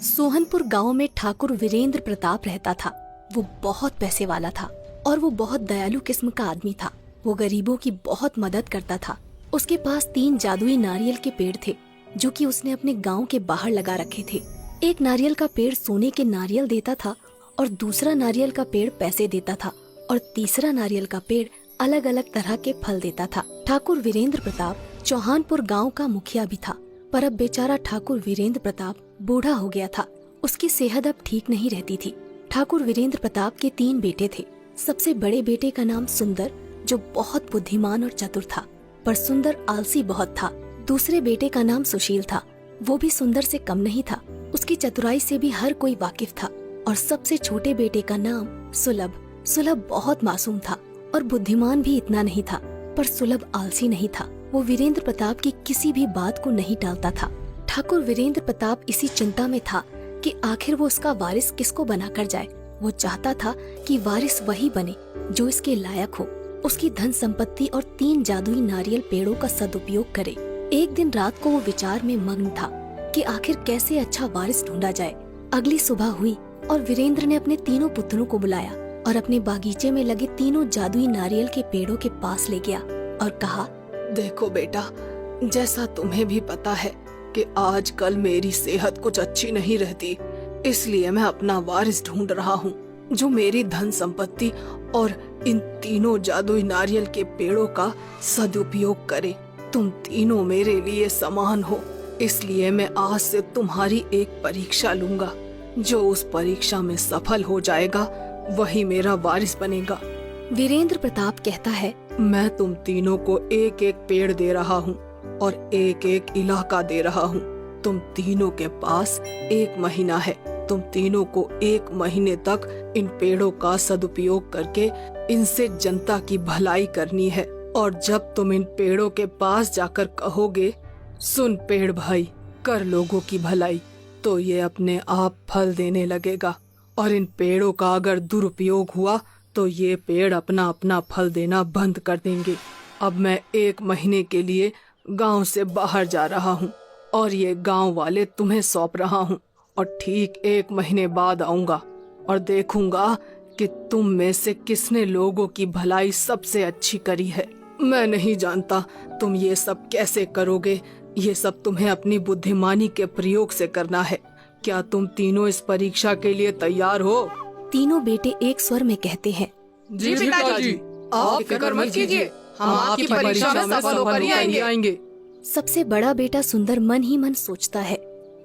सोहनपुर गांव में ठाकुर वीरेंद्र प्रताप रहता था। वो बहुत पैसे वाला था और वो बहुत दयालु किस्म का आदमी था। वो गरीबों की बहुत मदद करता था। उसके पास 3 जादुई नारियल के पेड़ थे जो कि उसने अपने गांव के बाहर लगा रखे थे। एक नारियल का पेड़ सोने के नारियल देता था और दूसरा नारियल का पेड़ पैसे देता था और तीसरा नारियल का पेड़ अलग अलग तरह के फल देता था। ठाकुर वीरेंद्र प्रताप चौहानपुर गांव का मुखिया भी था, पर अब बेचारा ठाकुर वीरेंद्र प्रताप बूढ़ा हो गया था। उसकी सेहत अब ठीक नहीं रहती थी। ठाकुर वीरेंद्र प्रताप के 3 बेटे थे। सबसे बड़े बेटे का नाम सुंदर, जो बहुत बुद्धिमान और चतुर था, पर सुंदर आलसी बहुत था। दूसरे बेटे का नाम सुशील था। वो भी सुंदर से कम नहीं था। उसकी चतुराई से भी हर कोई वाकिफ था। और सबसे छोटे बेटे का नाम सुलभ। सुलभ बहुत मासूम था और बुद्धिमान भी इतना नहीं था, पर सुलभ आलसी नहीं था। वो वीरेंद्र प्रताप की किसी भी बात को नहीं टालता था। ठाकुर वीरेंद्र प्रताप इसी चिंता में था कि आखिर वो उसका वारिस किसको बनाकर जाए। वो चाहता था कि वारिस वही बने जो इसके लायक हो, उसकी धन संपत्ति और 3 जादुई नारियल पेड़ों का सदुपयोग करे। एक दिन रात को वो विचार में मग्न था कि आखिर कैसे अच्छा वारिस ढूंढा जाए। अगली सुबह हुई और वीरेंद्र ने अपने तीनों पुत्रों को बुलाया और अपने बागीचे में लगे 3 जादुई नारियल के पेड़ों के पास ले गया और कहा, देखो बेटा, जैसा तुम्हें भी पता है कि आजकल मेरी सेहत कुछ अच्छी नहीं रहती, इसलिए मैं अपना वारिस ढूंढ रहा हूँ जो मेरी धन संपत्ति और इन 3 जादुई नारियल के पेड़ों का सदुपयोग करे। तुम तीनों मेरे लिए समान हो, इसलिए मैं आज से तुम्हारी एक परीक्षा लूंगा। जो उस परीक्षा में सफल हो जाएगा वही मेरा वारिस बनेगा। वीरेंद्र प्रताप कहता है, मैं तुम तीनों को एक एक पेड़ दे रहा हूँ और एक एक इलाका दे रहा हूँ। तुम तीनों के पास 1 महीना है। तुम तीनों को 1 महीने तक इन पेड़ों का सदुपयोग करके इनसे जनता की भलाई करनी है। और जब तुम इन पेड़ों के पास जाकर कहोगे, सुन पेड़ भाई, कर लोगों की भलाई, तो ये अपने आप फल देने लगेगा। और इन पेड़ों का अगर दुरुपयोग हुआ तो ये पेड़ अपना अपना फल देना बंद कर देंगे। अब मैं 1 महीने के लिए गांव से बाहर जा रहा हूँ और ये गांव वाले तुम्हें सौंप रहा हूँ। और ठीक 1 महीने बाद आऊंगा और देखूंगा कि तुम में से किसने लोगों की भलाई सबसे अच्छी करी है। मैं नहीं जानता तुम ये सब कैसे करोगे। ये सब तुम्हें अपनी बुद्धिमानी के प्रयोग से करना है। क्या तुम तीनों इस परीक्षा के लिए तैयार हो? तीनों बेटे एक स्वर में कहते हैं, जी पिताजी, आप फिक्र मत कीजिए, हम आपकी परीक्षा में सफल होकर ही आएंगे। सबसे बड़ा बेटा सुंदर मन ही मन सोचता है,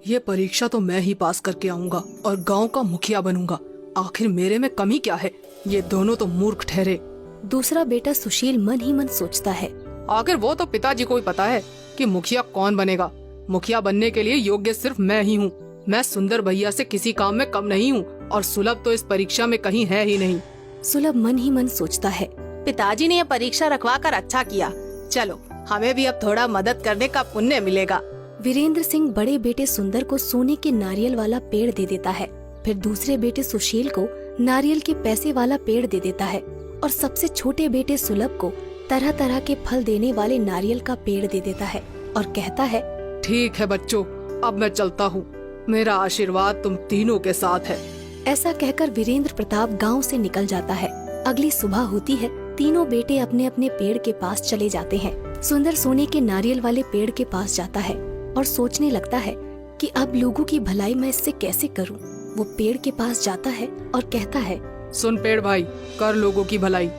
ये परीक्षा तो मैं ही पास करके आऊंगा और गांव का मुखिया बनूंगा। आखिर मेरे में कमी क्या है? ये दोनों तो मूर्ख ठहरे। दूसरा बेटा सुशील मन ही मन सोचता है, आखिर वो तो पिताजी को ही पता है कि मुखिया कौन बनेगा। मुखिया बनने के लिए योग्य सिर्फ मैं ही हूँ। मैं सुंदर भैया से किसी काम में कम नहीं हूँ और सुलभ तो इस परीक्षा में कहीं है ही नहीं। सुलभ मन ही मन सोचता है, पिताजी ने यह परीक्षा रखवा कर अच्छा किया। चलो, हमें भी अब थोड़ा मदद करने का पुण्य मिलेगा। वीरेंद्र सिंह बड़े बेटे सुंदर को सोने के नारियल वाला पेड़ दे देता है। फिर दूसरे बेटे सुशील को नारियल के पैसे वाला पेड़ दे देता है और सबसे छोटे बेटे सुलभ को तरह तरह के फल देने वाले नारियल का पेड़ दे देता है और कहता है, ठीक है बच्चों, अब मैं चलता हूँ। मेरा आशीर्वाद तुम तीनों के साथ है। ऐसा कहकर वीरेंद्र प्रताप गांव से निकल जाता है। अगली सुबह होती है। तीनों बेटे अपने अपने पेड़ के पास चले जाते हैं। सुंदर सोने के नारियल वाले पेड़ के पास जाता है और सोचने लगता है कि अब लोगों की भलाई मैं इससे कैसे करूं। वो पेड़ के पास जाता है और कहता है, सुन पेड़ भाई, कर लोगों की भलाई।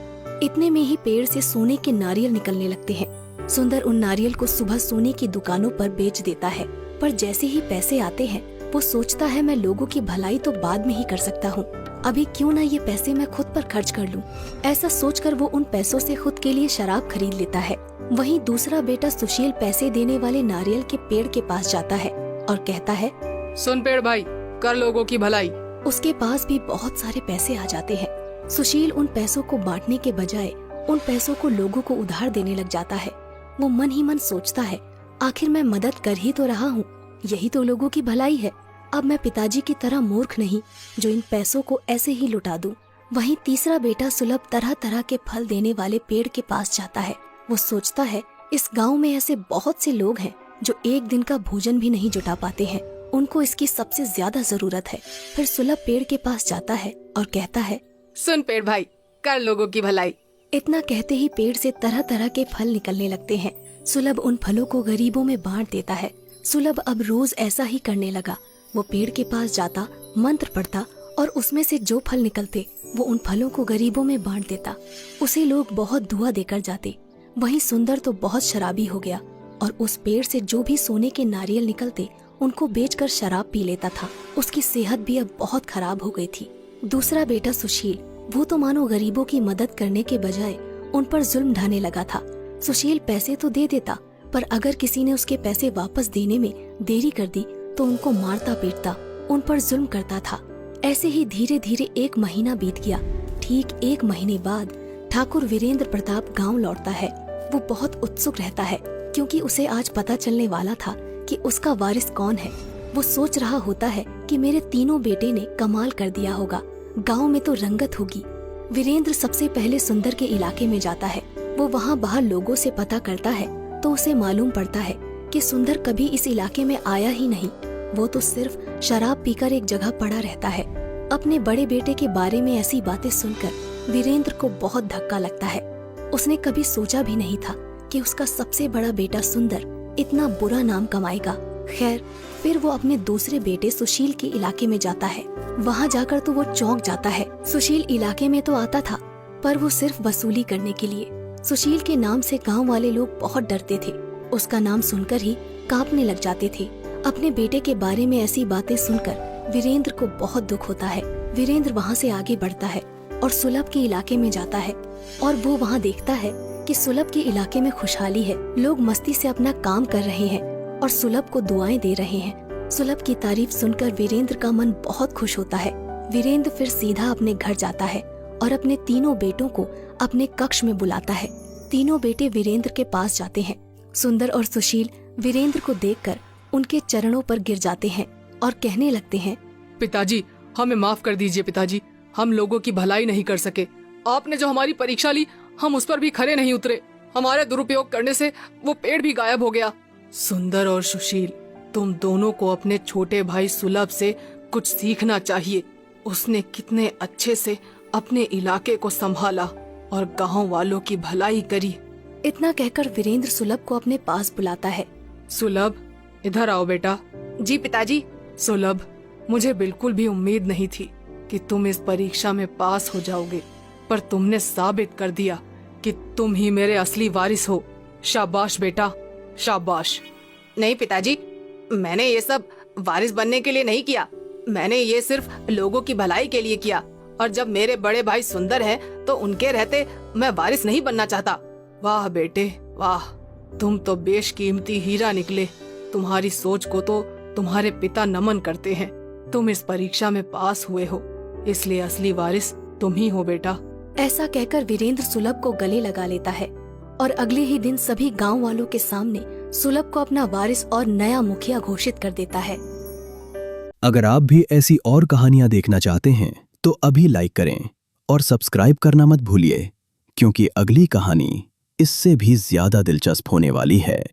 इतने में ही पेड़ से सोने के नारियल निकलने लगते हैं। सुंदर उन नारियल को सुबह सोने की दुकानों पर बेच देता है, पर जैसे ही पैसे आते हैं वो सोचता है, मैं लोगों की भलाई तो बाद में ही कर सकता हूँ, अभी क्यों ना ये पैसे मैं खुद पर खर्च कर लूँ। ऐसा सोचकर वो उन पैसों से खुद के लिए शराब खरीद लेता है। वहीं दूसरा बेटा सुशील पैसे देने वाले नारियल के पेड़ के पास जाता है और कहता है, सुन पेड़ भाई, कर लोगों की भलाई। उसके पास भी बहुत सारे पैसे आ जाते हैं। सुशील उन पैसों को बांटने के बजाय उन पैसों को लोगों को उधार देने लग जाता है। वो मन ही मन सोचता है, आखिर मैं मदद कर ही तो रहा हूँ, यही तो लोगों की भलाई है। अब मैं पिताजी की तरह मूर्ख नहीं जो इन पैसों को ऐसे ही लुटा दूं। वहीं तीसरा बेटा सुलभ तरह तरह के फल देने वाले पेड़ के पास जाता है। वो सोचता है, इस गांव में ऐसे बहुत से लोग हैं जो एक दिन का भोजन भी नहीं जुटा पाते हैं उनको इसकी सबसे ज्यादा जरूरत है। फिर सुलभ पेड़ के पास जाता है और कहता है, सुन पेड़ भाई, कर लोगों की भलाई। इतना कहते ही पेड़ से तरह तरह के फल निकलने लगते हैं। सुलभ उन फलों को गरीबों में बांट देता है। सुलभ अब रोज ऐसा ही करने लगा। वो पेड़ के पास जाता, मंत्र पढ़ता और उसमें से जो फल निकलते वो उन फलों को गरीबों में बांट देता। उसे लोग बहुत दुआ देकर जाते। वहीं सुंदर तो बहुत शराबी हो गया और उस पेड़ से जो भी सोने के नारियल निकलते उनको बेचकर शराब पी लेता था। उसकी सेहत भी अब बहुत खराब हो गई थी। दूसरा बेटा सुशील, वो तो मानो गरीबों की मदद करने के बजाय उन पर जुल्म ढाने लगा था। सुशील पैसे तो दे देता, पर अगर किसी ने उसके पैसे वापस देने में देरी कर दी तो उनको मारता पीटता, उन पर जुल्म करता था। ऐसे ही धीरे धीरे 1 महीना बीत गया। ठीक 1 महीने बाद ठाकुर वीरेंद्र प्रताप गांव लौटता है। वो बहुत उत्सुक रहता है क्योंकि उसे आज पता चलने वाला था कि उसका वारिस कौन है। वो सोच रहा होता है कि मेरे तीनों बेटे ने कमाल कर दिया होगा, गांव में तो रंगत होगी। वीरेंद्र सबसे पहले सुंदर के इलाके में जाता है। वो वहाँ बाहर लोगों से पता करता है तो उसे मालूम पड़ता है कि सुंदर कभी इस इलाके में आया ही नहीं। वो तो सिर्फ शराब पीकर एक जगह पड़ा रहता है। अपने बड़े बेटे के बारे में ऐसी बातें सुनकर वीरेंद्र को बहुत धक्का लगता है। उसने कभी सोचा भी नहीं था कि उसका सबसे बड़ा बेटा सुंदर इतना बुरा नाम कमाएगा। खैर, फिर वो अपने दूसरे बेटे सुशील के इलाके में जाता है। वहाँ जाकर तो वो चौंक जाता है। सुशील इलाके में तो आता था, पर वो सिर्फ वसूली करने के लिए। सुशील के नाम से गांव वाले लोग बहुत डरते थे। उसका नाम सुनकर ही कांपने लग जाते थे। अपने बेटे के बारे में ऐसी बातें सुनकर वीरेंद्र को बहुत दुख होता है। वीरेंद्र वहाँ से आगे बढ़ता है और सुलभ के इलाके में जाता है और वो वहाँ देखता है कि सुलभ के इलाके में खुशहाली है। लोग मस्ती से अपना काम कर रहे हैं और सुलभ को दुआएं दे रहे हैं। सुलभ की तारीफ सुनकर वीरेंद्र का मन बहुत खुश होता है। वीरेंद्र फिर सीधा अपने घर जाता है और अपने तीनों बेटों को अपने कक्ष में बुलाता है। तीनों बेटे वीरेंद्र के पास जाते हैं। सुंदर और सुशील वीरेंद्र को देखकर उनके चरणों पर गिर जाते हैं और कहने लगते हैं, पिताजी, हमें माफ कर दीजिए पिताजी, हम लोगों की भलाई नहीं कर सके। आपने जो हमारी परीक्षा ली, हम उस पर भी खरे नहीं उतरे। हमारे दुरुपयोग करने से वो पेड़ भी गायब हो गया। सुंदर और सुशील, तुम दोनों को अपने छोटे भाई सुलभ से कुछ सीखना चाहिए। उसने कितने अच्छे से अपने इलाके को संभाला और गांव वालों की भलाई करी। इतना कहकर वीरेंद्र सुलभ को अपने पास बुलाता है। सुलभ, इधर आओ बेटा। जी पिताजी। सुलभ, मुझे बिल्कुल भी उम्मीद नहीं थी कि तुम इस परीक्षा में पास हो जाओगे, पर तुमने साबित कर दिया कि तुम ही मेरे असली वारिस हो। शाबाश बेटा, शाबाश। नहीं पिताजी, मैंने ये सब वारिस बनने के लिए नहीं किया। मैंने ये सिर्फ लोगों की भलाई के लिए किया। और जब मेरे बड़े भाई सुंदर हैं, तो उनके रहते मैं वारिस नहीं बनना चाहता। वाह बेटे वाह, तुम तो बेशकीमती हीरा निकले। तुम्हारी सोच को तो तुम्हारे पिता नमन करते हैं। तुम इस परीक्षा में पास हुए हो, इसलिए असली वारिस तुम ही हो बेटा। ऐसा कहकर वीरेंद्र सुलभ को गले लगा लेता है और अगले ही दिन सभी गांव वालों के सामने सुलभ को अपना वारिस और नया मुखिया घोषित कर देता है। अगर आप भी ऐसी और कहानियां देखना चाहते हैं तो अभी लाइक करें और सब्सक्राइब करना मत भूलिए, क्योंकि अगली कहानी इससे भी ज्यादा दिलचस्प होने वाली है।